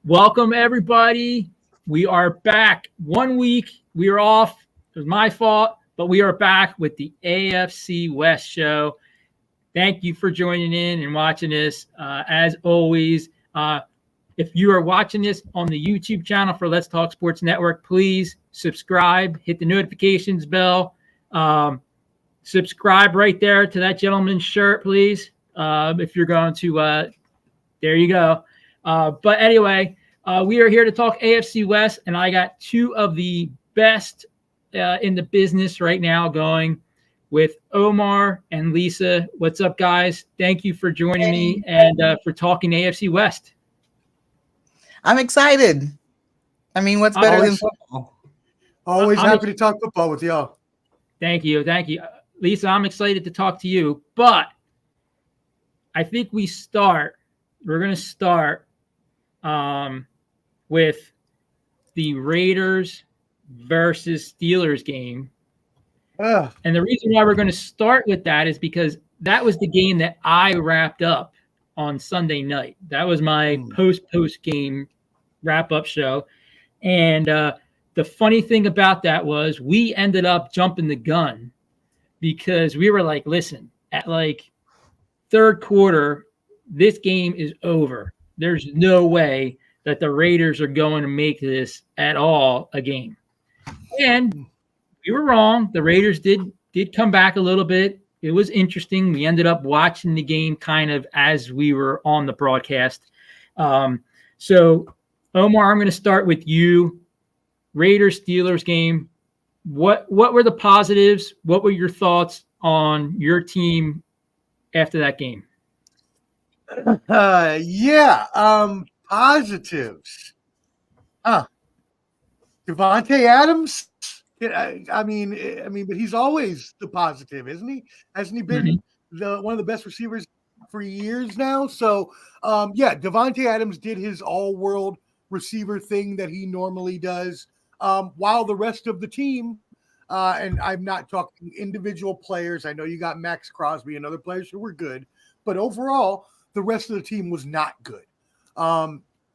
Welcome, everybody. We are back. 1 week. We were off. It was my fault, but we are back with the AFC West show. Thank you for joining in and watching this. As always, if you are watching this on the YouTube channel for Let's Talk Sports Network, please subscribe, hit the notifications bell. Subscribe right there to that gentleman's shirt, please. If you're going to, there you go. But anyway, we are here to talk AFC West, and I got two of the best in the business right now going with Omar and Lisa. What's up, guys? Thank you for joining me and for talking AFC West. I'm excited. I mean, what's better than football? Always happy to talk football with y'all. Thank you. Thank you. Lisa, I'm excited to talk to you, but I think we're going to start with the Raiders versus Steelers game. And the reason why we're going to start with that is because that was the game that I wrapped up on Sunday night. That was my post game wrap-up show. And the funny thing about that was we ended up jumping the gun because we were like, listen, at like third quarter, this game is over. There's no way that the Raiders are going to make this at all a game. And we were wrong. The Raiders did come back a little bit. It was interesting. We ended up watching the game kind of as we were on the broadcast. So, Omar, I'm going to start with you. Raiders-Steelers game. What were the positives? What were your thoughts on your team after that game? Positives. Devontae Adams. I mean, but he's always the positive, isn't he? Hasn't he been one of the best receivers for years now? So, Devontae Adams did his all-world receiver thing that he normally does, while the rest of the team, and I'm not talking individual players. I know you got Max Crosby and other players who were good, but overall, the rest of the team was not good.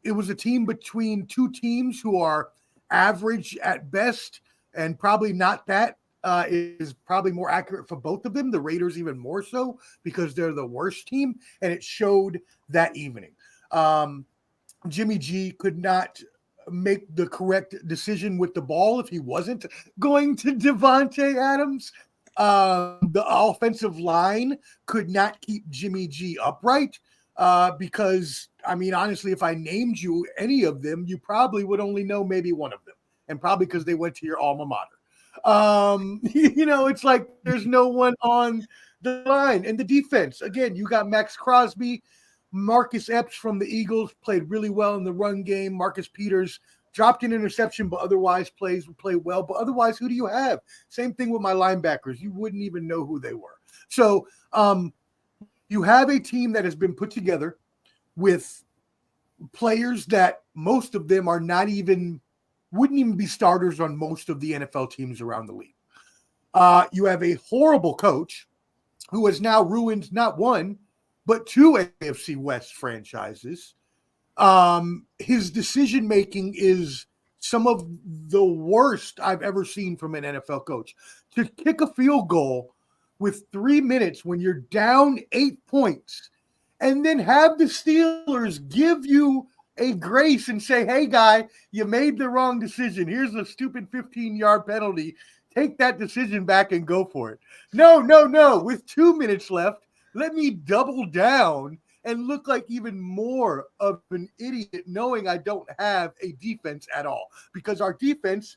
It was a team between two teams who are average at best, and probably not that is probably more accurate for both of them. The Raiders even more so because they're the worst team, and it showed that evening. Jimmy G could not make the correct decision with the ball if he wasn't going to Devontae Adams. The offensive line could not keep Jimmy G upright because, I mean, honestly, if I named you any of them, you probably would only know maybe one of them, and probably because they went to your alma mater. It's like there's no one on the line. And the defense, again, you got Max Crosby. Marcus Epps from the Eagles played really well in the run game. Marcus Peters dropped an interception, but otherwise play well. But otherwise, who do you have? Same thing with my linebackers. You wouldn't even know who they were. So you have a team that has been put together with players that most of them wouldn't even be starters on most of the NFL teams around the league. You have a horrible coach who has now ruined not one, but two AFC West franchises. His decision-making is some of the worst I've ever seen from an NFL coach. To kick a field goal with 3 minutes when you're down 8 points and then have the Steelers give you a grace and say, hey, guy, you made the wrong decision. Here's a stupid 15-yard penalty. Take that decision back and go for it. No. With 2 minutes left, let me double down and look like even more of an idiot knowing I don't have a defense at all, because our defense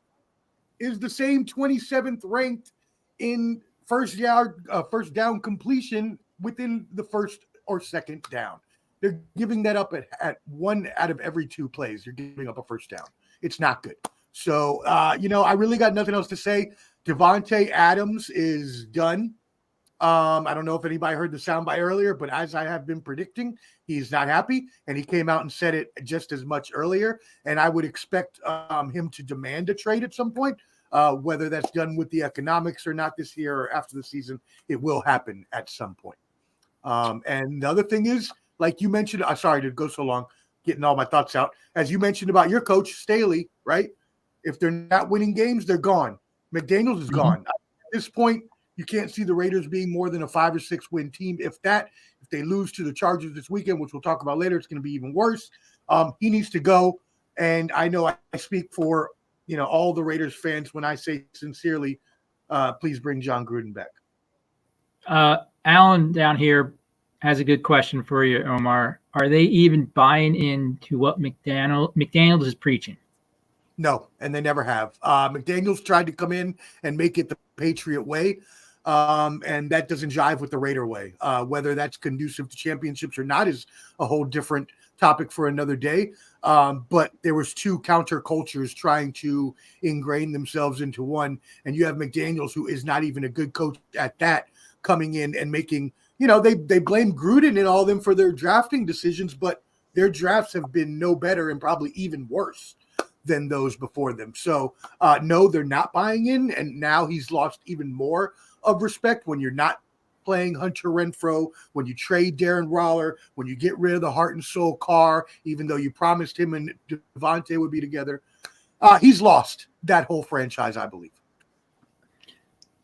is the same 27th ranked in first down completion within the first or second down. They're giving that up at 1 out of every 2 plays. You're giving up a first down. It's not good. So, I really got nothing else to say. Devontae Adams is done. I don't know if anybody heard the soundbite earlier, but as I have been predicting, he's not happy, and he came out and said it just as much earlier. And I would expect him to demand a trade at some point, whether that's done with the economics or not this year or after the season. It will happen at some point. And the other thing is, like you mentioned, sorry to go so long. getting all my thoughts out. As you mentioned about your coach, Staley, right? If they're not winning games, they're gone. McDaniels is gone. At this point, you can't see the Raiders being more than a 5 or 6 win team. If they lose to the Chargers this weekend, which we'll talk about later, it's going to be even worse. He needs to go. And I know I speak for, all the Raiders fans when I say sincerely, please bring John Gruden back. Alan down here has a good question for you, Omar. Are they even buying into what McDaniels is preaching? No, and they never have. McDaniels tried to come in and make it the Patriot way, and that doesn't jive with the Raider way. Whether that's conducive to championships or not is a whole different topic for another day. But there was 2 counter cultures trying to ingrain themselves into one, and you have McDaniels, who is not even a good coach at that, coming in and making, they blame Gruden and all of them for their drafting decisions, but their drafts have been no better and probably even worse than those before them. So no, they're not buying in. And now he's lost even more of respect when you're not playing Hunter Renfrow, when you trade Darren Waller, when you get rid of the heart and soul Carr, even though you promised him and Devontae would be together. He's lost that whole franchise, I believe.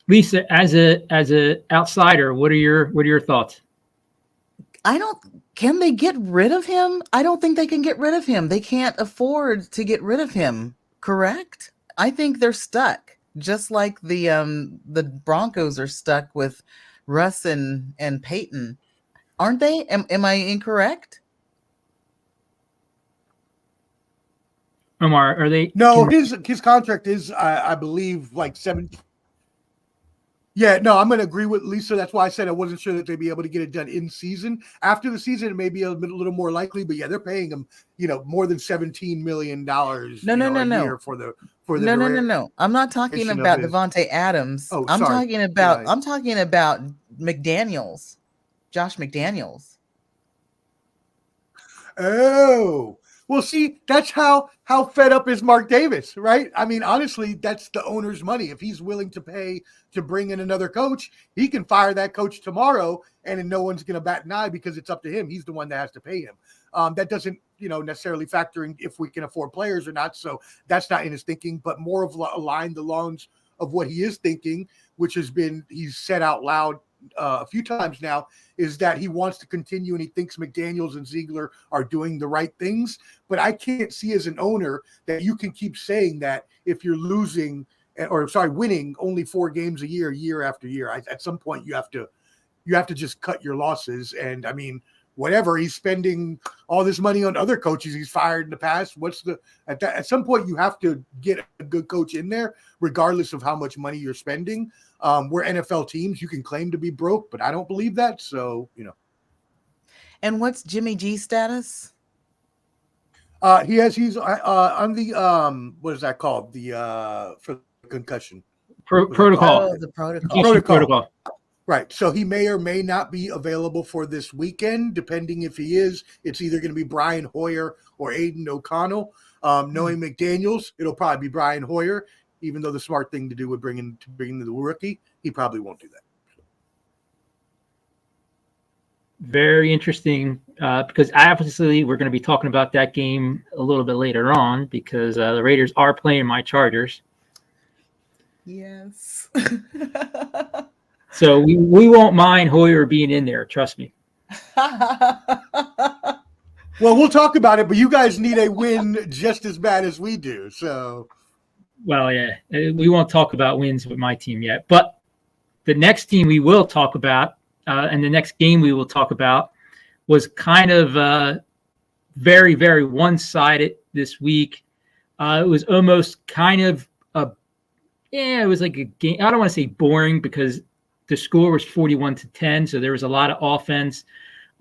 Lisa, as a outsider, what are your thoughts? Can they get rid of him? I don't think they can get rid of him. They can't afford to get rid of him, correct? I think they're stuck, just like the Broncos are stuck with Russ and Peyton. Aren't they? Am I incorrect? Omar, are they? No, his contract is, I believe, like 17. Yeah, no, I'm going to agree with Lisa. That's why I said I wasn't sure that they'd be able to get it done in season. After the season, it may be a little more likely, but yeah, they're paying him, more than $17 million. No. Year for the No. I'm not talking about Devontae Adams. Oh, I'm sorry. talking about McDaniels, Josh McDaniels. Oh, well, see, that's how fed up is Mark Davis, right? I mean, honestly, that's the owner's money. If he's willing to pay to bring in another coach, he can fire that coach tomorrow, and no one's going to bat an eye because it's up to him. He's the one that has to pay him. That doesn't, necessarily factor in if we can afford players or not. So that's not in his thinking, but more of aligned the lawns of what he is thinking, which has been, he's said out loud a few times now, is that he wants to continue and he thinks McDaniels and Ziegler are doing the right things. But I can't see as an owner that you can keep saying that if you're winning only 4 games a year after year. At some point you have to just cut your losses. And I mean, whatever, he's spending all this money on other coaches he's fired in the past. At some point you have to get a good coach in there, regardless of how much money you're spending. We're NFL teams. You can claim to be broke, but I don't believe that. So, And what's Jimmy G's status? He's on the, what is that called? For concussion. Protocol. Oh, the protocol. Right. So he may or may not be available for this weekend, depending if he is. It's either going to be Brian Hoyer or Aiden O'Connell. Knowing McDaniels, it'll probably be Brian Hoyer, even though the smart thing to do would bring in the rookie. He probably won't do that. Very interesting, because obviously we're going to be talking about that game a little bit later on, because the Raiders are playing my Chargers. Yes. So we won't mind Hoyer being in there. Trust me. Well, we'll talk about it, but you guys need a win just as bad as we do. So, well, yeah, we won't talk about wins with my team yet, but the next team we will talk about, and the next game we will talk about, was kind of very, very one-sided this week. It was almost kind of it was like a game. I don't want to say boring, because the score was 41-10, so there was a lot of offense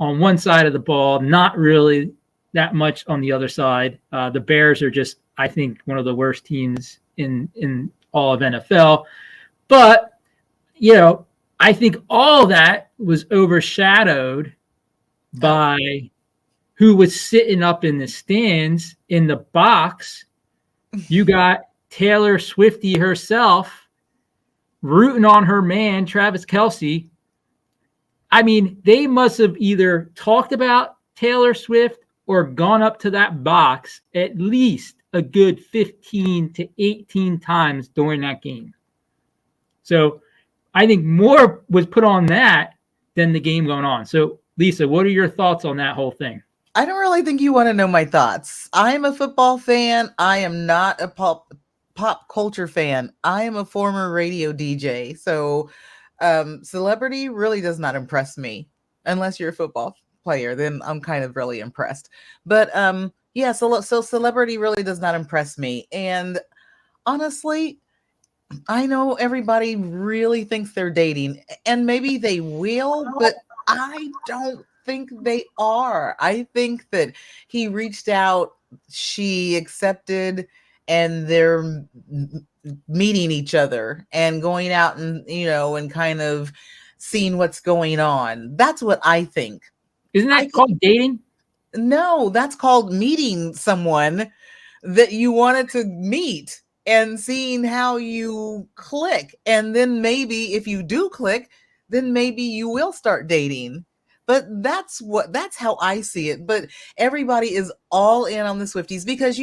on one side of the ball, not really that much on the other side. The Bears are just, I think, one of the worst teams in all of NFL. But, I think all that was overshadowed by who was sitting up in the stands in the box. You got Taylor Swiftie herself rooting on her man, Travis Kelce. I mean, they must have either talked about Taylor Swift or gone up to that box at least a good 15 to 18 times during that game. So I think more was put on that than the game going on. So, Lisa, what are your thoughts on that whole thing? I don't really think you want to know my thoughts. I'm a football fan. I am not a pop culture fan. I am a former radio DJ. So celebrity really does not impress me. Unless you're a football player, then I'm kind of really impressed. But yeah, so celebrity really does not impress me. And honestly, I know everybody really thinks they're dating, and maybe they will, but I don't think they are. I think that he reached out, she accepted, and they're meeting each other and going out and, and kind of seeing what's going on. That's what I think. Isn't that called dating? No, that's called meeting someone that you wanted to meet and seeing how you click. And then maybe if you do click, then maybe you will start dating. But that's how I see it. But everybody is all in on the Swifties because,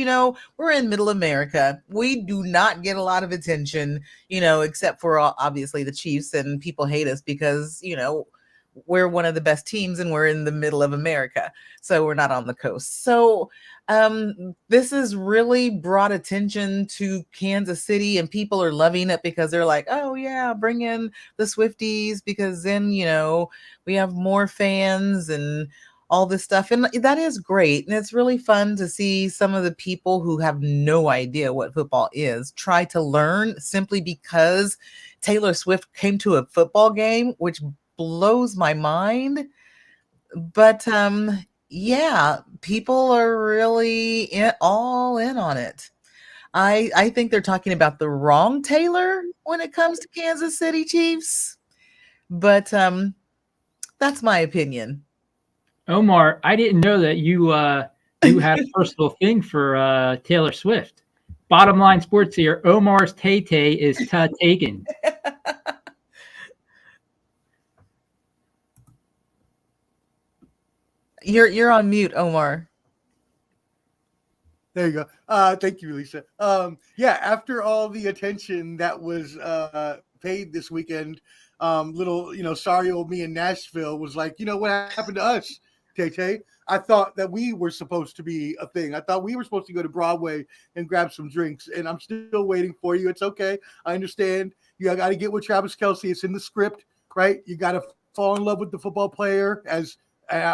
we're in middle America. We do not get a lot of attention, except for obviously the Chiefs, and people hate us because, we're one of the best teams and we're in the middle of America. So we're not on the coast. So this has really brought attention to Kansas City, and people are loving it because they're like, oh yeah, bring in the Swifties because then, we have more fans and all this stuff. And that is great. And it's really fun to see some of the people who have no idea what football is try to learn simply because Taylor Swift came to a football game, which blows my mind. But yeah, people are really all in on it. I think they're talking about the wrong Taylor when it comes to Kansas City Chiefs. But that's my opinion. Omar, I didn't know that you had a personal thing for Taylor Swift. Bottom line sports here. Omar's Tay-Tay is taken. You're on mute, Omar. There you go. Thank you, Lisa. Yeah, after all the attention that was paid this weekend, little, sorry old me in Nashville was like, what happened to us, Tay-Tay? I thought that we were supposed to be a thing. I thought we were supposed to go to Broadway and grab some drinks, and I'm still waiting for you. It's okay. I understand. You got to get with Travis Kelce. It's in the script, right? You got to fall in love with the football player as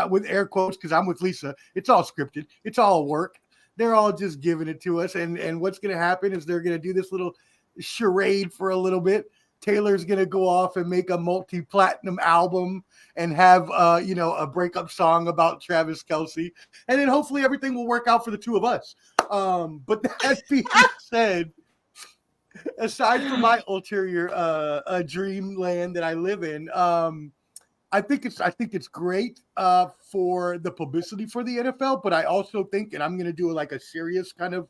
with air quotes, because I'm with Lisa. It's all scripted. It's all work. They're all just giving it to us. And what's going to happen is they're going to do this little charade for a little bit. Taylor's going to go off and make a multi-platinum album and have, a breakup song about Travis Kelce. And then hopefully everything will work out for the two of us. But that being said, aside from my ulterior dreamland that I live in, I think it's great for the publicity for the NFL, but I also think, and I'm going to do like a serious kind of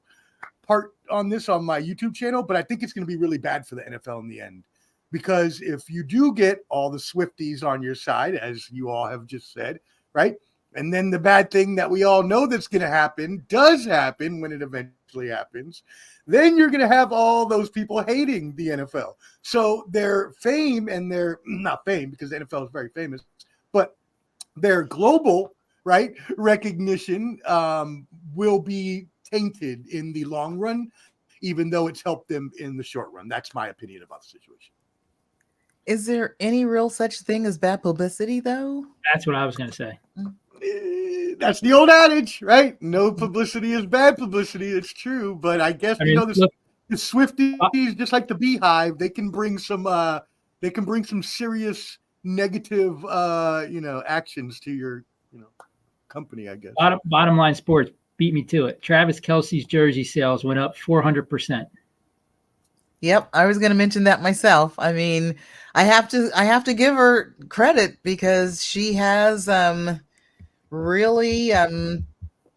part on this on my YouTube channel, but I think it's going to be really bad for the NFL in the end, because if you do get all the Swifties on your side, as you all have just said, right? And then the bad thing that we all know that's going to happen does happen when it eventually happens, then you're going to have all those people hating the NFL. So their fame and their, not fame because the NFL is very famous, but their global, right, recognition will be tainted in the long run, even though it's helped them in the short run. That's my opinion about the situation. Is there any real such thing as bad publicity, though? That's what I was going to say. That's the old adage, right? No publicity is bad publicity. It's true, but I guess the Swifties, just like the Beehive, they can bring some serious negative, actions to your, company. I guess. Bottom line sports beat me to it. Travis Kelce's jersey sales went up 400%. Yep, I was going to mention that myself. I mean, I have to give her credit because she has really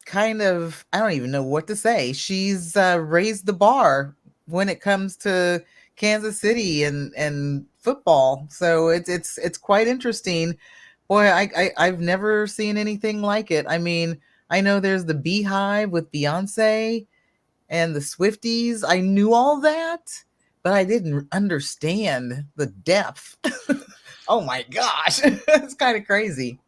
kind of, I don't even know what to say. She's raised the bar when it comes to Kansas City and football. So it's quite interesting. Boy, I've never seen anything like it. I mean, I know there's the Beehive with Beyonce and the Swifties. I knew all that, but I didn't understand the depth. Oh my gosh. It's kind of crazy.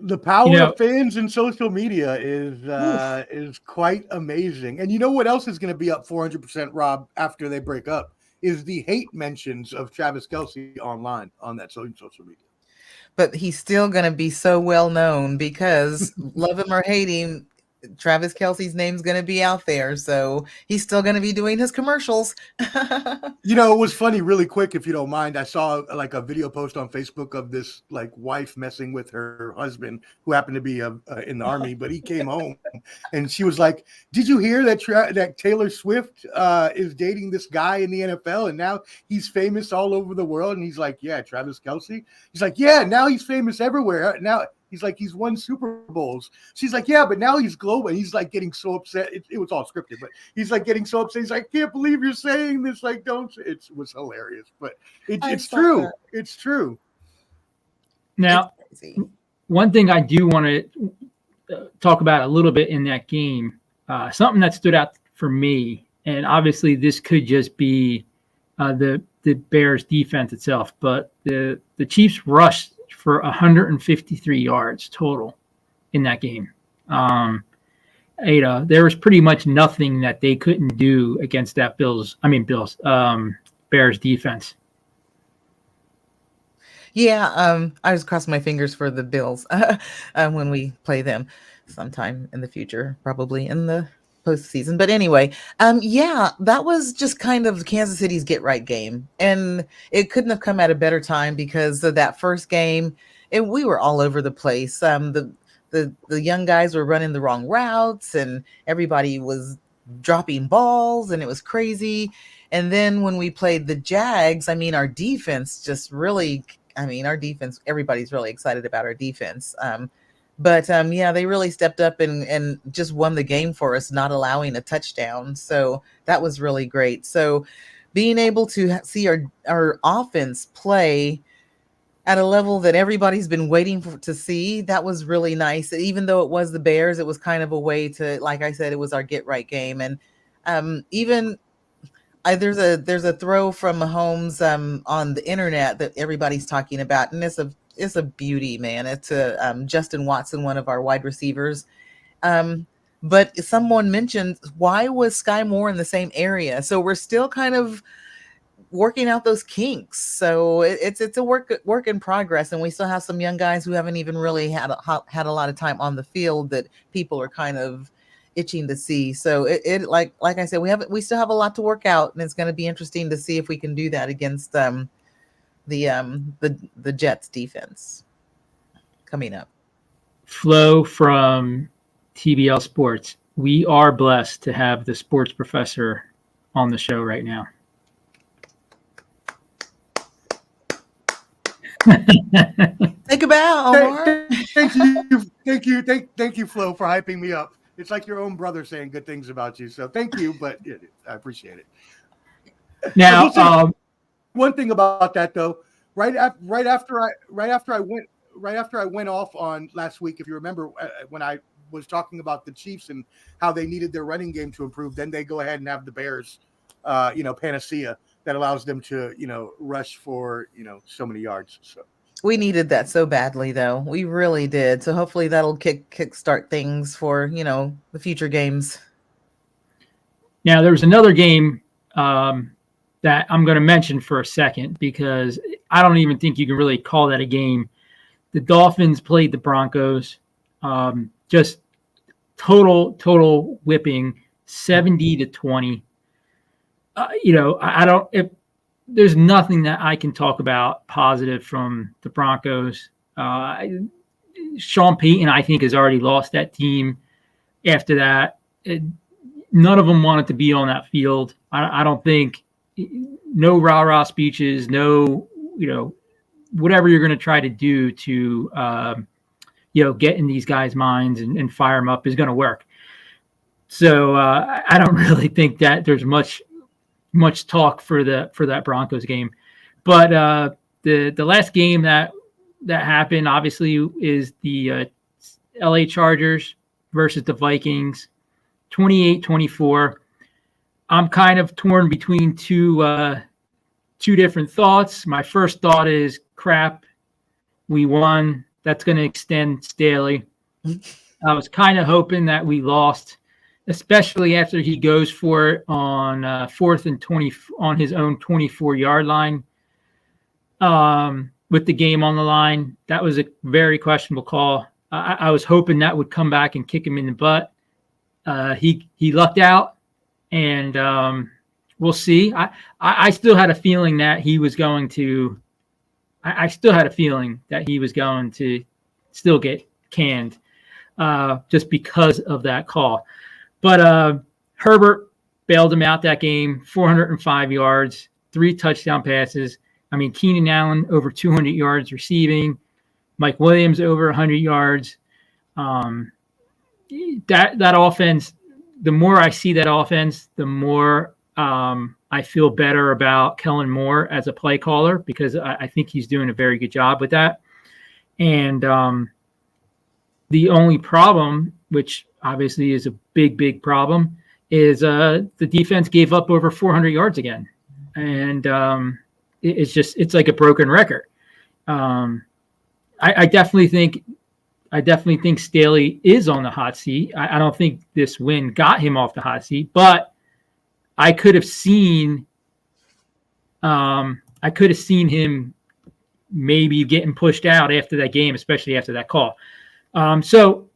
The power of fans and social media is quite amazing. And you know what else is going to be up 400%, Rob, after they break up, is the hate mentions of Travis Kelce online on that social media. But he's still going to be so well known because love him or hate him, Travis Kelce's name's going to be out there. So he's still going to be doing his commercials. You know, it was funny really quick, if you don't mind. I saw like a video post on Facebook of this like wife messing with her husband who happened to be in the army, but he came home and she was like, did you hear that Taylor Swift is dating this guy in the NFL and now he's famous all over the world? And he's like, yeah, Travis Kelce. He's like, yeah, now he's famous everywhere. Now he's like, he's won Super Bowls. She's like, yeah, but now he's global. And he's like getting so upset. It was all scripted, but he's like getting so upset. He's like, I can't believe you're saying this. Like, don't. It was hilarious, but it's true. That. It's true. Now, one thing I do want to talk about a little bit in that game, something that stood out for me, and obviously this could just be the Bears defense itself, but the Chiefs rushed for 153 yards total in that game. There was pretty much nothing that they couldn't do against that Bears defense. Yeah, I was crossing my fingers for the Bills when we play them sometime in the future, probably in the postseason. But anyway, yeah, that was just kind of Kansas City's get-right game. And it couldn't have come at a better time because of that first game, and we were all over the place. The young guys were running the wrong routes, and everybody was dropping balls, and it was crazy. And then when we played the Jags, our defense just really... our defense, everybody's really excited about our defense. But yeah, they really stepped up and just won the game for us, not allowing a touchdown. So that was really great. So being able to see our offense play at a level that everybody's been waiting to see, that was really nice. Even though it was the Bears, it was kind of a way to, like I said, it was our get-right game. And there's a throw from Mahomes on the internet that everybody's talking about, and it's a beauty, man. It's Justin Watson, one of our wide receivers. But someone mentioned, why was Sky Moore in the same area? So we're still kind of working out those kinks. So it's a work in progress, and we still have some young guys who haven't even really had a lot of time on the field that people are kind of itching to see. So it like I said, we still have a lot to work out, and it's going to be interesting to see if we can do that against the Jets defense coming up. Flo from TBL Sports. We are blessed to have the sports professor on the show right now. Think about Omar. Thank you, Flo, for hyping me up. It's like your own brother saying good things about you. So thank you, but I appreciate it. Now, one thing about that though, right after I went off on last week, if you remember, when I was talking about the Chiefs and how they needed their running game to improve, then they go ahead and have the Bears, panacea that allows them to, rush for, so many yards. So. We needed that so badly, though. We really did. So hopefully that'll kickstart things for, the future games. Now, there was another game that I'm going to mention for a second because I don't even think you can really call that a game. The Dolphins played the Broncos, just total whipping, 70-20. There's nothing that I can talk about positive from the Broncos. Sean Payton, I think, has already lost that team after that. None of them wanted to be on that field. I don't think, no rah-rah speeches, no, whatever you're going to try to do to, get in these guys' minds and fire them up is going to work. So I don't really think that there's much talk for that Broncos game. But the last game that happened obviously is the LA Chargers versus the Vikings, 28-24. I'm kind of torn between two different thoughts. My first thought is, crap, we won. That's going to extend Staley. I was kind of hoping that we lost, especially after he goes for it on 4th and 20 on his own 24-yard line with the game on the line. That was a very questionable call. I was hoping that would come back and kick him in the butt. He lucked out, and we'll see. I still had a feeling that he was going to I still had a feeling that he was going to still get canned just because of that call. But Herbert bailed him out that game, 405 yards, 3 touchdown passes. I mean, Keenan Allen over 200 yards receiving, Mike Williams over 100 yards. That offense, the more I see that offense, the more I feel better about Kellen Moore as a play caller, because I think he's doing a very good job with that. And the only problem, which obviously is a big problem, is the defense gave up over 400 yards again. And it's like a broken record. I definitely think Staley is on the hot seat. I don't think this win got him off the hot seat, but I could have seen him maybe getting pushed out after that game, especially after that call. So,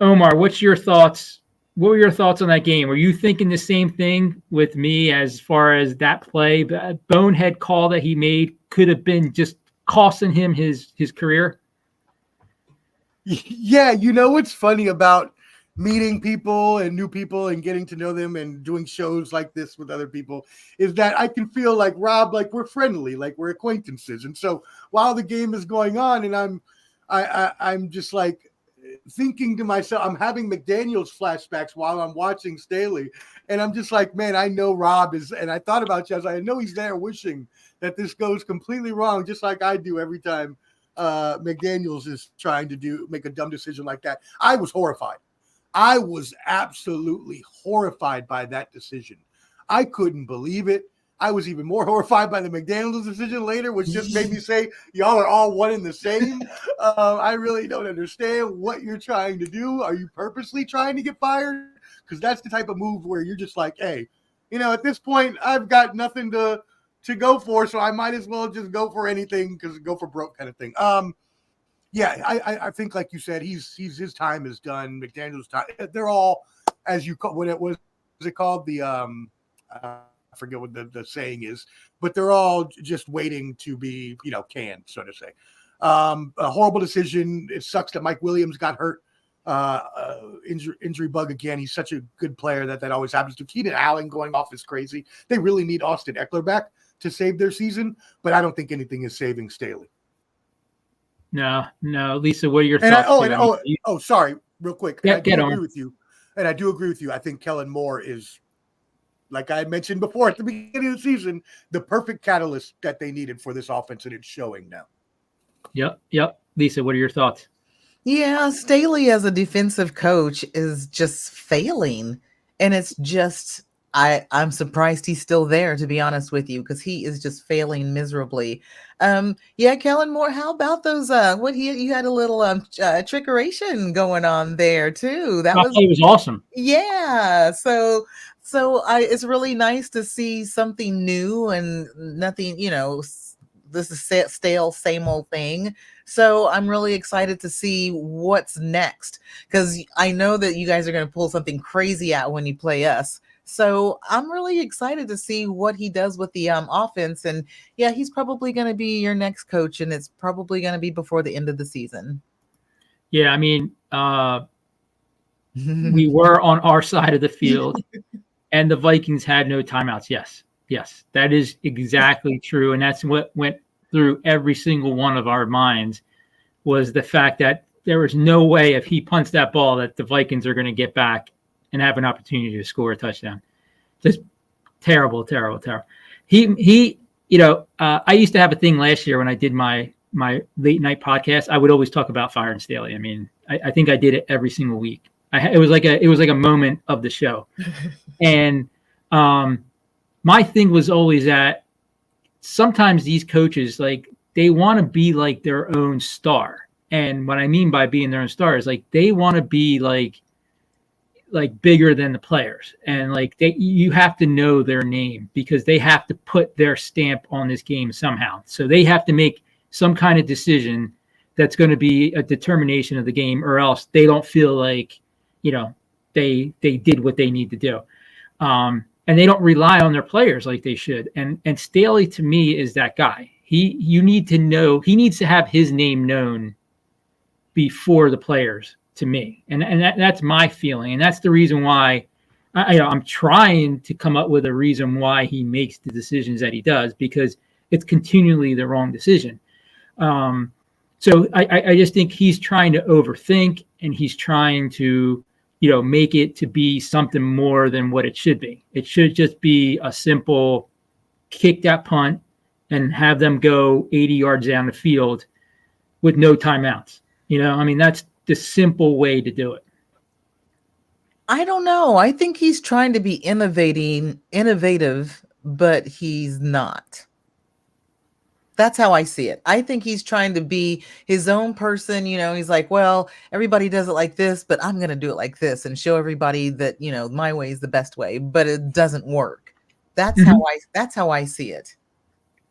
Omar, what were your thoughts on that game? Were you thinking the same thing with me as far as that play, bonehead call that he made could have been just costing him his career? Yeah, you know what's funny about meeting people and new people and getting to know them and doing shows like this with other people is that I can feel like, Rob, like we're friendly, like we're acquaintances. And so while the game is going on and I'm just like thinking to myself, I'm having McDaniels flashbacks while I'm watching Staley. And I'm just like, man, I know Rob is, and I thought about you. I was like, I know he's there wishing that this goes completely wrong, just like I do every time McDaniels is trying to make a dumb decision like that. I was horrified. I was absolutely horrified by that decision. I couldn't believe it. I was even more horrified by the McDaniels decision later, which just made me say, y'all are all one and the same. I really don't understand what you're trying to do. Are you purposely trying to get fired? Because that's the type of move where you're just like, hey, at this point, I've got nothing to go for, so I might as well just go for anything, because go for broke kind of thing. Yeah, I think, like you said, his time is done. McDaniel's time. They're all, as you call what it was it called? The I forget what the saying is, but they're all just waiting to be canned, so to say. A horrible decision. It sucks that Mike Williams got hurt. Injury bug again. He's such a good player that always happens to. Keenan Allen going off is crazy. They really need Austin Eckler back to save their season, but I don't think anything is saving Staley. No, Lisa, what are your thoughts? Sorry, real quick. Yeah, I do agree with you. And I do agree with you. I think Kellen Moore is, like I mentioned before at the beginning of the season, the perfect catalyst that they needed for this offense, and it's showing now. Yep. Lisa, what are your thoughts? Yeah, Staley as a defensive coach is just failing. And it's just, I'm surprised he's still there, to be honest with you, because he is just failing miserably. Kellen Moore, how about those? You had a little trickeration going on there too. That was awesome. Yeah, so it's really nice to see something new and nothing. This is stale, same old thing. So I'm really excited to see what's next, because I know that you guys are going to pull something crazy out when you play us. So I'm really excited to see what he does with the offense. And yeah, he's probably going to be your next coach, and it's probably going to be before the end of the season. Yeah, I mean, we were on our side of the field, and the Vikings had no timeouts. Yes, that is exactly true. And that's what went through every single one of our minds, was the fact that there was no way, if he punts that ball, that the Vikings are going to get back and have an opportunity to score a touchdown. Just terrible. He I used to have a thing last year when I did my late night podcast. I would always talk about firing Staley. I mean, I think I did it every single week. It was like a moment of the show. And my thing was always that sometimes these coaches, like, they want to be like their own star. And what I mean by being their own star is, like, they want to be like bigger than the players. And like, you have to know their name because they have to put their stamp on this game somehow. So they have to make some kind of decision that's going to be a determination of the game, or else they don't feel like, they did what they need to do. And they don't rely on their players like they should. And Staley, to me, is that guy. You need to know, he needs to have his name known before the players, to me. And that's my feeling. And that's the reason why I'm trying to come up with a reason why he makes the decisions that he does, because it's continually the wrong decision. So I just think he's trying to overthink, and he's trying to, make it to be something more than what it should be. It should just be a simple kick that punt and have them go 80 yards down the field with no timeouts. That's the simple way to do it. I don't know. I think he's trying to be innovative, but he's not. That's how I see it. I think he's trying to be his own person. He's like, well, everybody does it like this, but I'm going to do it like this and show everybody that, my way is the best way, but it doesn't work. That's how I see it.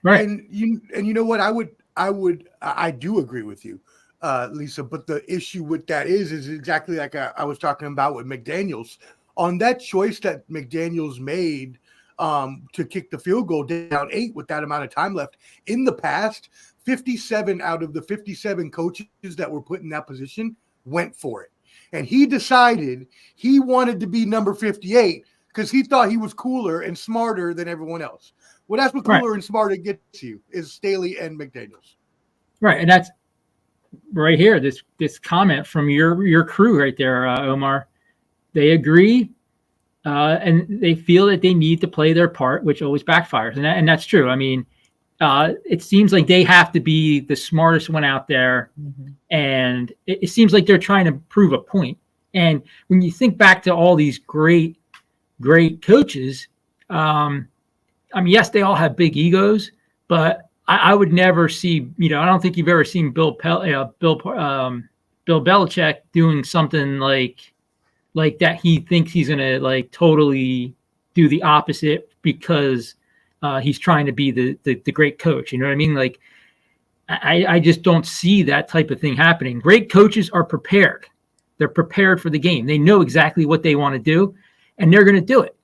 Right. And you know what? I do agree with you, Lisa, but the issue with that is exactly like I was talking about with McDaniels. On that choice that McDaniels made to kick the field goal down 8 with that amount of time left. In the past, 57 out of the 57 coaches that were put in that position went for it. And he decided he wanted to be number 58 because he thought he was cooler and smarter than everyone else. Well, that's what cooler and smarter gets you, is Staley and McDaniels. Right. And that's right here, this comment from your crew right there, Omar. They agree. And they feel that they need to play their part, which always backfires. And that's true. It seems like they have to be the smartest one out there. Mm-hmm. And it seems like they're trying to prove a point. And when you think back to all these great coaches, yes, they all have big egos, but I would never see, I don't think you've ever seen Bill Belichick doing something like that. He thinks he's going to like totally do the opposite because he's trying to be the great coach. You know what I mean? Like, I just don't see that type of thing happening. Great coaches are prepared. They're prepared for the game. They know exactly what they want to do, and they're going to do it.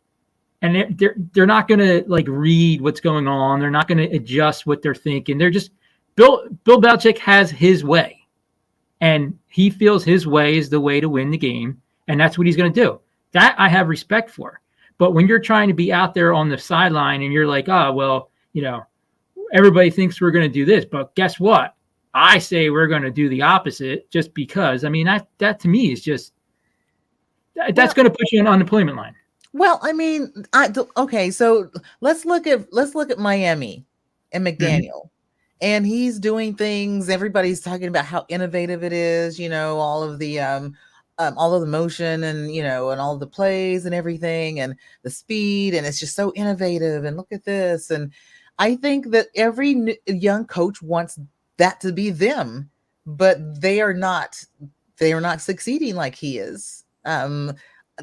And they're not going to like read what's going on. They're not going to adjust what they're thinking. They're just Bill Belichick has his way, and he feels his way is the way to win the game. And that's what he's going to do. That I have respect for. But when you're trying to be out there on the sideline and you're like, everybody thinks we're going to do this, but guess what? I say we're going to do the opposite just because. That to me is just that's going to put you on the unemployment line. Well, okay, so let's look at Miami and McDaniel. Mm-hmm. And he's doing things. Everybody's talking about how innovative it is. All of the motion and, and all the plays and everything and the speed. And it's just so innovative. And look at this. And I think that every young coach wants that to be them, but they are not succeeding like he is.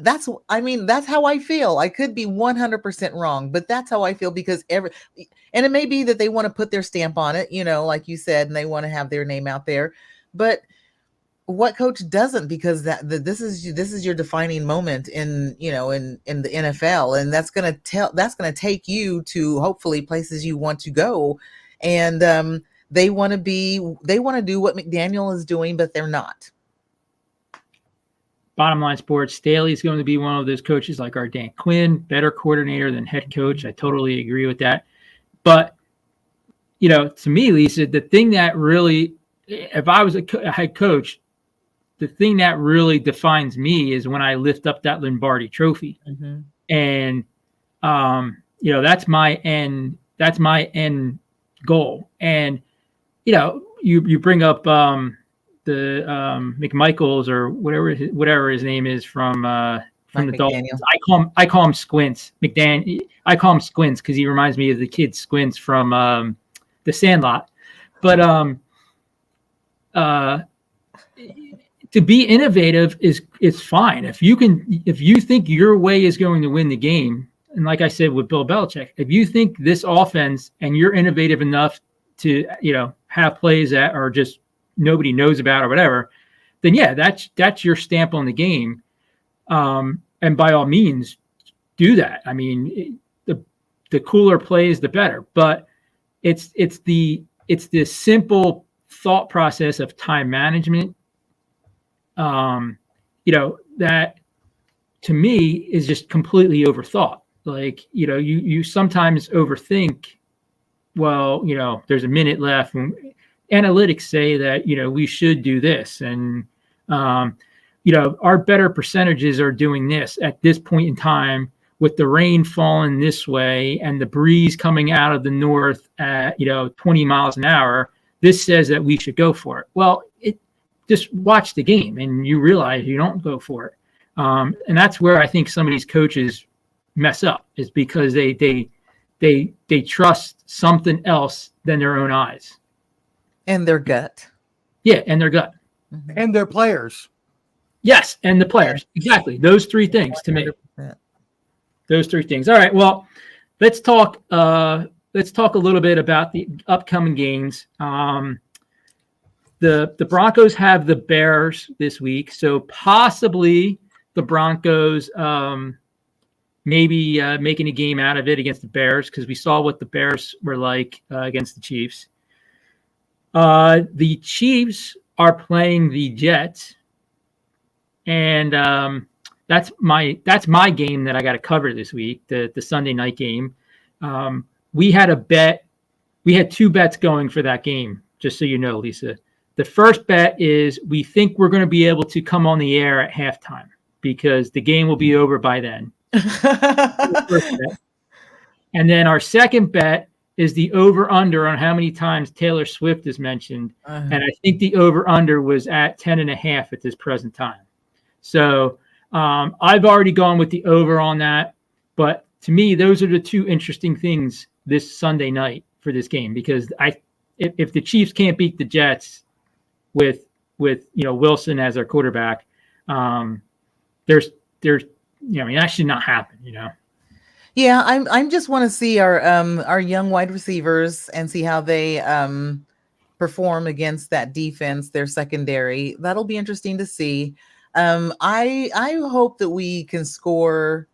That's how I feel. I could be 100% wrong, but that's how I feel because and it may be that they want to put their stamp on it, like you said, and they want to have their name out there, but what coach doesn't? Because this is your defining moment in the NFL, and that's going to take you to hopefully places you want to go, and they want to do what McDaniel is doing, but they're not. Bottom line sports, Staley's going to be one of those coaches like our Dan Quinn, better coordinator than head coach. I totally agree with that. But to me, Lisa, the thing that really, if I was a head coach, the thing that really defines me is when I lift up that Lombardi trophy. Mm-hmm. And, that's my end goal. And, you bring up the McMichaels or whatever his name is from the Dolphins. I call him Squints. I call him Squints because he reminds me of the kid Squints from The Sandlot. But to be innovative is fine. If you think your way is going to win the game, and like I said with Bill Belichick, if you think this offense and you're innovative enough to have plays that are just nobody knows about or whatever, then yeah, that's your stamp on the game. And by all means, do that. I mean, the cooler plays, the better. But it's the simple thought process of time management. That to me is just completely overthought. Like, you sometimes overthink, well, there's a minute left and analytics say that, we should do this. And, our better percentages are doing this at this point in time with the rain falling this way and the breeze coming out of the north at, 20 miles an hour. This says that we should go for it. Well, just watch the game and you realize you don't go for it. And that's where I think some of these coaches mess up, is because they trust something else than their own eyes. And their gut. Yeah, and their gut. And their players. Yes, and the players. Exactly. Those three things to me. Those three things. All right, well, let's talk a little bit about the upcoming games. The Broncos have the Bears this week, so possibly the Broncos maybe making a game out of it against the Bears, because we saw what the Bears were like against the Chiefs. The Chiefs are playing the Jets, and that's my game that I got to cover this week, the Sunday night game. We had a bet. We had two bets going for that game, just so you know, Lisa. The first bet is we think we're going to be able to come on the air at halftime because the game will be over by then. And then our second bet is the over-under on how many times Taylor Swift is mentioned. And I think the over-under was at 10.5 at this present time. So I've already gone with the over on that. But to me, those are the two interesting things this Sunday night for this game, because if the Chiefs can't beat the Jets with Wilson as their quarterback, that should not happen, Yeah, I'm just want to see our young wide receivers and see how they perform against that defense, their secondary. That'll be interesting to see. I hope that we can score.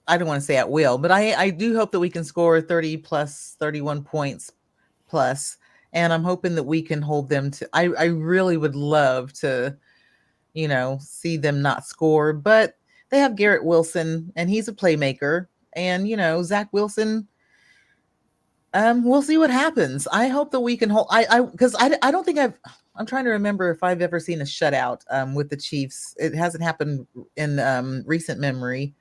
I don't want to say at will, but I do hope that we can score 30 plus, 31 points plus. And I'm hoping that we can hold them to. I really would love to, see them not score, but they have Garrett Wilson, and he's a playmaker. And Zach Wilson. We'll see what happens. I hope that we can hold. Because I don't think I'm trying to remember if I've ever seen a shutout with the Chiefs. It hasn't happened in recent memory.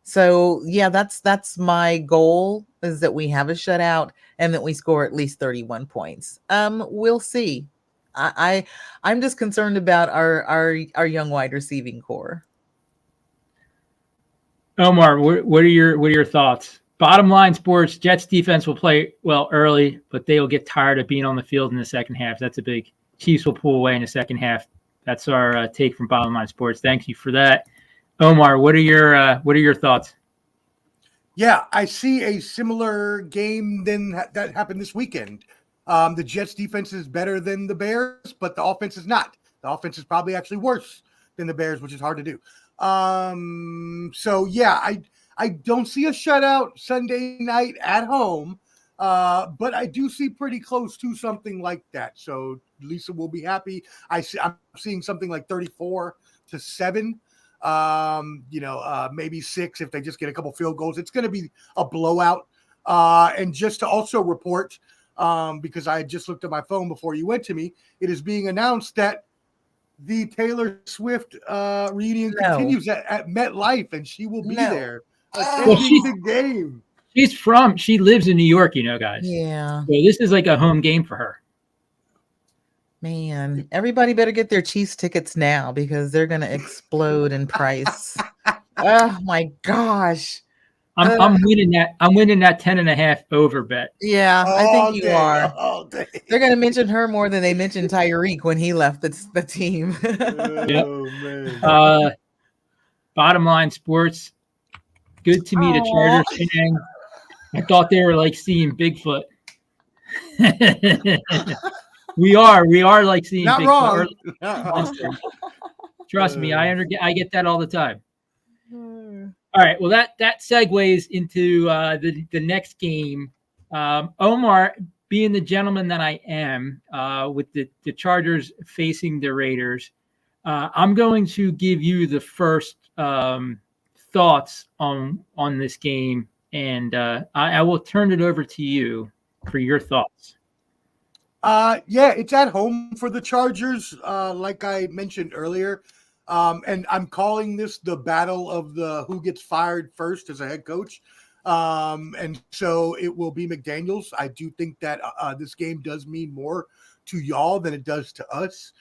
So yeah, that's my goal, is that we have a shutout and that we score at least 31 points. We'll see. I'm just concerned about our young wide receiving core. Omar, what are your thoughts? Bottom line sports, Jets defense will play well early, but they will get tired of being on the field in the second half. That's a big. Chiefs will pull away in the second half. That's our take from Bottom Line Sports. Thank you for that. Omar, what are your thoughts? Yeah, I see a similar game than that happened this weekend. The Jets defense is better than the Bears, but the offense is not. The offense is probably actually worse than the Bears, which is hard to do. So yeah, I don't see a shutout Sunday night at home, but I do see pretty close to something like that. So Lisa will be happy. I'm seeing something like 34-7. Maybe 6 if they just get a couple field goals. It's going to be a blowout. And just to also report, because I just looked at my phone before you went to me, it is being announced that the Taylor Swift reunion continues at MetLife, and she will be there attending the game. She lives in New York, guys. Yeah. So this is like a home game for her. Man, everybody better get their Chiefs tickets now because they're going to explode in price. Oh my gosh. I'm winning that. I'm winning that 10.5 over bet. Yeah, I think you are. All day. They're going to mention her more than they mentioned Tyreek when he left the team. Oh, man. Bottom line sports. Good to meet a Chargers fan. I thought they were like seeing Bigfoot. we are like seeing Not Bigfoot. wrong. Trust me, I get that all the time. All right, well that segues into the next game. Omar, being the gentleman that I am, with the Chargers facing the Raiders, I'm going to give you the first thoughts on this game, and I will turn it over to you for your thoughts. Yeah, it's at home for the Chargers, like I mentioned earlier. And I'm calling this the battle of the who gets fired first as a head coach. And so it will be McDaniels. I do think that this game does mean more to y'all than it does to us.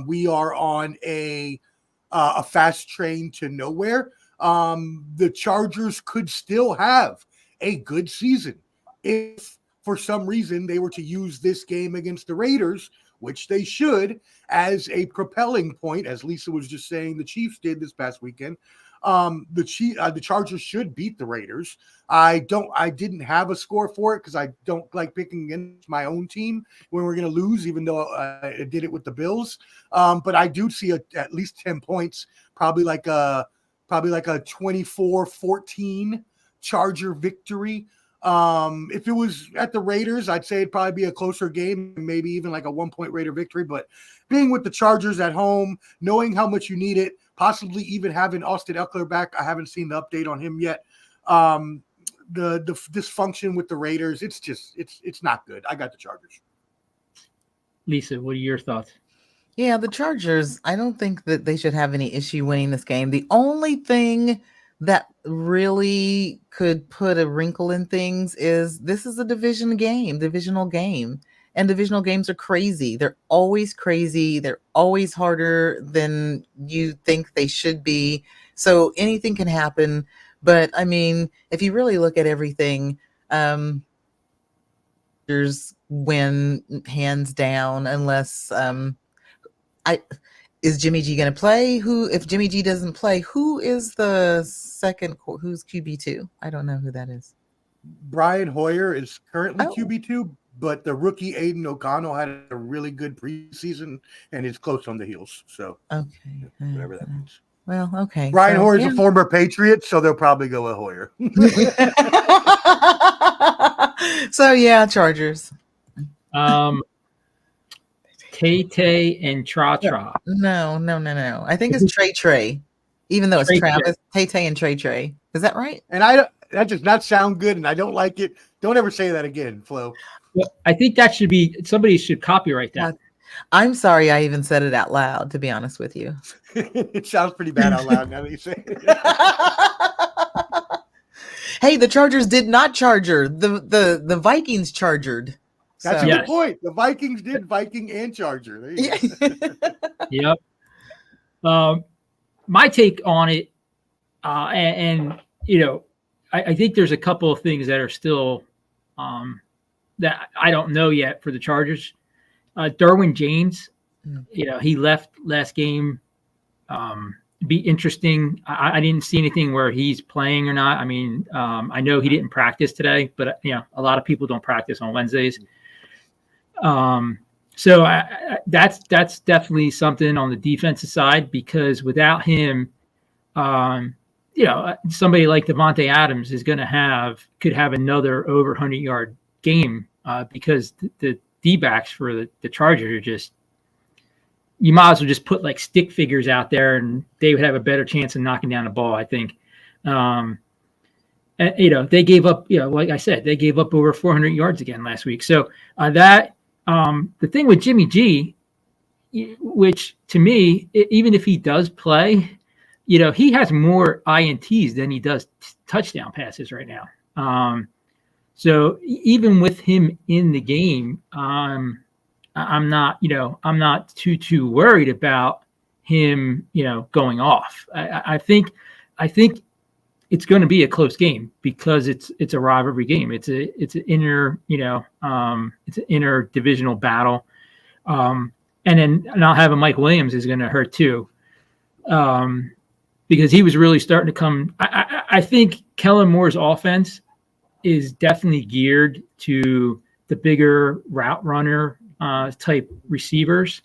We are on a fast train to nowhere. The Chargers could still have a good season if for some reason they were to use this game against the Raiders, which they should, as a propelling point, as Lisa was just saying the Chiefs did this past weekend. The Chargers should beat the Raiders. I didn't have a score for it because I don't like picking against my own team when we're going to lose, even though I did it with the Bills. But I do see at least 10 points, probably like a 24-14 Charger victory. If it was at the Raiders, I'd say it'd probably be a closer game, maybe even like a 1-point Raider victory. But being with the Chargers at home, knowing how much you need it, possibly even having Austin Eckler back. I haven't seen the update on him yet. The dysfunction with the Raiders, it's not good. I got the Chargers. Lisa, what are your thoughts? Yeah, the Chargers, I don't think that they should have any issue winning this game. The only thing that really could put a wrinkle in things is this is a divisional game. And divisional games are crazy. They're always crazy. They're always harder than you think they should be. So anything can happen. But I mean, if you really look at everything, there's win hands down unless is Jimmy G going to play? If Jimmy G doesn't play, who is the second? Who's QB2? I don't know who that is. Brian Hoyer is currently QB2, but the rookie Aiden O'Connell had a really good preseason and is close on the heels. So okay, whatever that means. Well, okay. Brian Hoyer's a former Patriot, so they'll probably go with Hoyer. So yeah, Chargers. Tay and Tra. No. I think it's Trey. Even though it's Travis, Tay and Trey. Is that right? And that does not sound good, and I don't like it. Don't ever say that again, Flo. Well, I think that should be somebody should copyright that. I'm sorry I even said it out loud, to be honest with you. It sounds pretty bad out loud now that you say it. Hey, the Chargers did not charger. The Vikings chargered. That's a good point. The Vikings did Viking and Charger. There you go. Yep. My take on it, and you know, I think there's a couple of things that are still that I don't know yet for the Chargers. Derwin James, you know, he left last game. Be interesting. I didn't see anything where he's playing or not. I mean, I know he didn't practice today, but you know, a lot of people don't practice on Wednesdays. So that's definitely something on the defensive side, because without him, you know, somebody like Devontae Adams is could have another over 100-yard game, because the D-backs for the Chargers are just, you might as well just put like stick figures out there and they would have a better chance of knocking down the ball, I think. And, you know, they gave up, you know, like I said, they gave up over 400 yards again last week. So the thing with Jimmy G, which to me, even if he does play, you know, he has more INTs than he does touchdown passes right now. So even with him in the game, I'm not too worried about him, going off. I think it's going to be a close game because it's a rivalry game. It's an inter divisional battle. And I'll have a Mike Williams is going to hurt too. Because he was really starting to come. I think Kellen Moore's offense is definitely geared to the bigger route runner type receivers,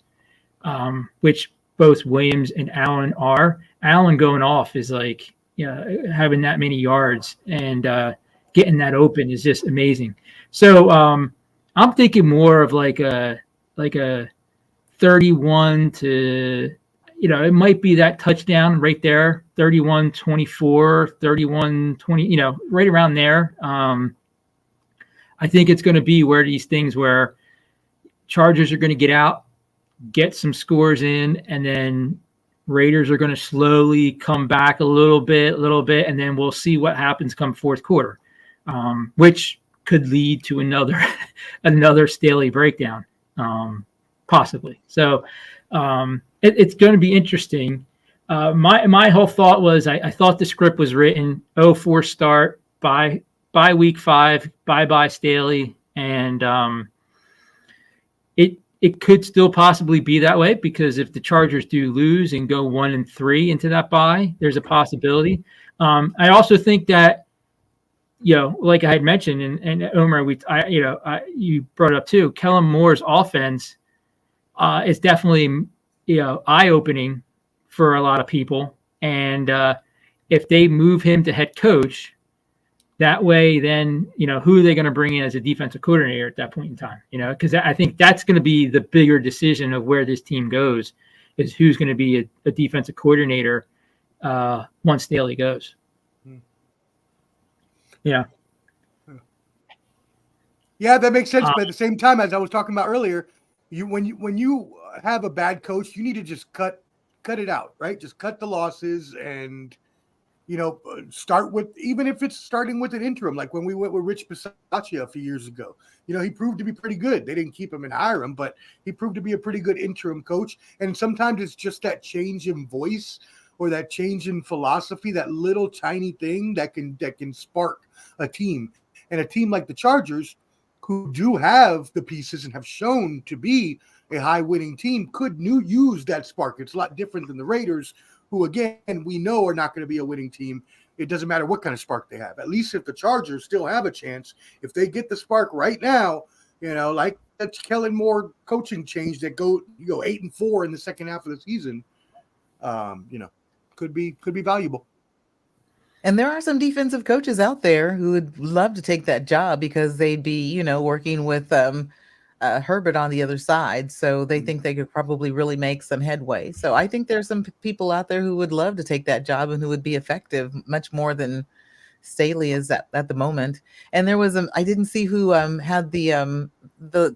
which both Williams and Allen are. Allen going off is like, having that many yards and getting that open is just amazing. So I'm thinking more of like a 31 to, it might be that touchdown right there, 31-24, 31-20, right around there. I think it's going to be where these things where Chargers are going to get out, get some scores in, and then Raiders are going to slowly come back a little bit, and then we'll see what happens come fourth quarter, which could lead to another Staley breakdown, possibly. So it's going to be interesting. My whole thought was I thought the script was written 0-4 start by week 5, bye Staley, and it could still possibly be that way because if the Chargers do lose and go 1-3 into that bye, there's a possibility. I also think that, like I had mentioned, and Omar, you brought it up too, Kellen Moore's offense is definitely, eye-opening for a lot of people. And if they move him to head coach, that way, then, who are they going to bring in as a defensive coordinator at that point in time? Because I think that's going to be the bigger decision of where this team goes is who's going to be a defensive coordinator once Staley goes. Yeah. Yeah, that makes sense. But at the same time, as I was talking about earlier, when you have a bad coach, you need to just cut it out, right? Just cut the losses and start with, even if it's starting with an interim, like when we went with Rich Bisaccia a few years ago. He proved to be pretty good. They didn't keep him and hire him, but he proved to be a pretty good interim coach. And sometimes it's just that change in voice or that change in philosophy, that little tiny thing that can spark a team. And a team like the Chargers, who do have the pieces and have shown to be a high winning team, could use that spark. It's a lot different than the Raiders, who, again, we know are not going to be a winning team. It doesn't matter what kind of spark they have. At least if the Chargers still have a chance, if they get the spark right now, like that Kellen Moore coaching change that go 8-4 in the second half of the season, could be valuable. And there are some defensive coaches out there who would love to take that job because they'd be, working with Herbert on the other side. So they think they could probably really make some headway. So I think there's some people out there who would love to take that job and who would be effective much more than Staley is at the moment. And there was I didn't see who had the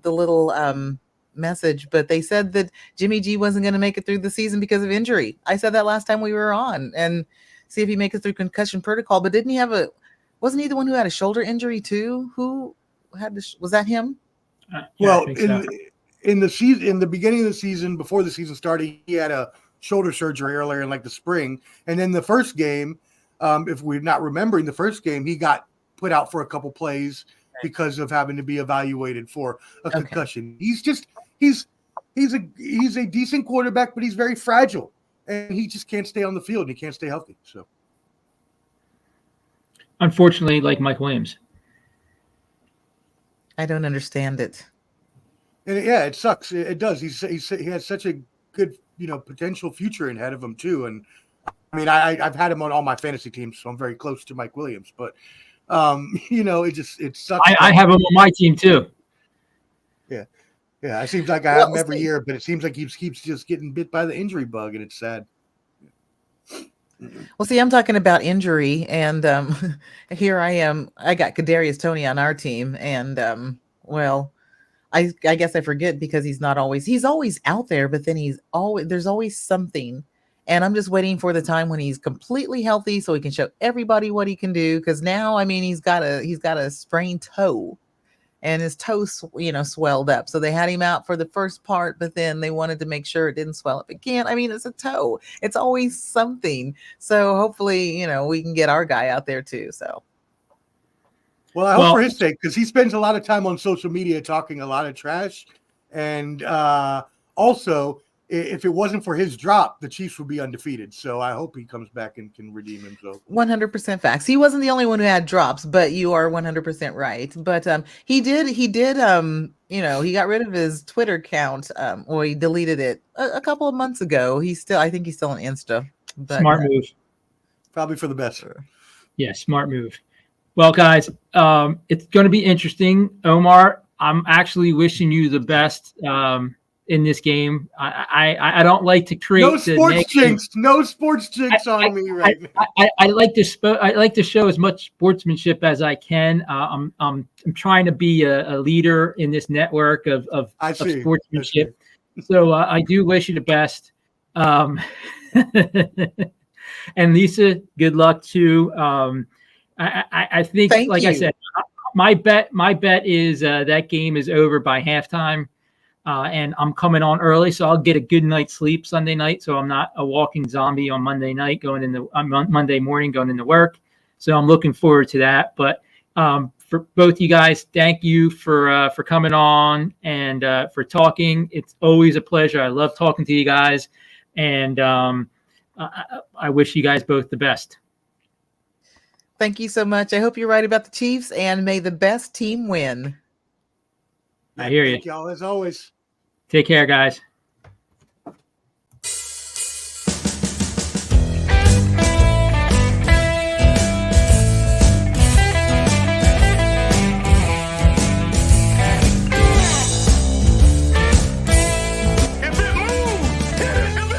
little message, but they said that Jimmy G wasn't going to make it through the season because of injury. I said that last time we were on, and see if he makes it through concussion protocol. But didn't he wasn't he the one who had a shoulder injury too? Who had was that him? Well, in the season, in the beginning of the season, before the season started, he had a shoulder surgery earlier in the spring. And then the first game, if we're not remembering the first game, he got put out for a couple plays because of having to be evaluated for a concussion. He's a decent quarterback, but he's very fragile. And he just can't stay on the field. And he can't stay healthy. So, unfortunately, like Mike Williams, I don't understand it. And it sucks. It does. He has such a good, potential future ahead of him too. And I mean, I've had him on all my fantasy teams, so I'm very close to Mike Williams. But it sucks. I have him on my team too. Yeah, it seems like I have him every year, but it seems like he keeps just getting bit by the injury bug, and it's sad. Well, see, I'm talking about injury, and here I am. I got Kadarius Toney on our team, and I guess I forget because he's always out there, but then there's always something, and I'm just waiting for the time when he's completely healthy so he can show everybody what he can do. Because now, I mean, he's got a sprained toe. and his toe, swelled up. So they had him out for the first part, but then they wanted to make sure it didn't swell up again. I mean, it's a toe. It's always something. So hopefully, we can get our guy out there too. So. Well, I hope for his sake, because he spends a lot of time on social media talking a lot of trash. And also, if it wasn't for his drop, the Chiefs would be undefeated. So I hope he comes back and can redeem himself. 100% facts. He wasn't the only one who had drops, but you are 100% right. But he did, he got rid of his Twitter account, or he deleted it a couple of months ago. I think he's still on Insta. But, smart move. Probably for the best. Yeah, smart move. Well, guys, it's going to be interesting. Omar, I'm actually wishing you the best in this game. I don't like to create no sports jinx on me right now. I like to show as much sportsmanship as I can. I'm trying to be a leader in this network of sportsmanship. So I do wish you the best. And Lisa, good luck too. I think, I said, my bet is that game is over by halftime, and I'm coming on early, so I'll get a good night's sleep Sunday night. So I'm not a walking zombie on Monday night Monday morning going into work. So I'm looking forward to that. But for both you guys, thank you for coming on and for talking. It's always a pleasure. I love talking to you guys, and I wish you guys both the best. Thank you so much. I hope you're right about the Chiefs, and may the best team win. I hear you. Thank y'all, as always. Take care, guys.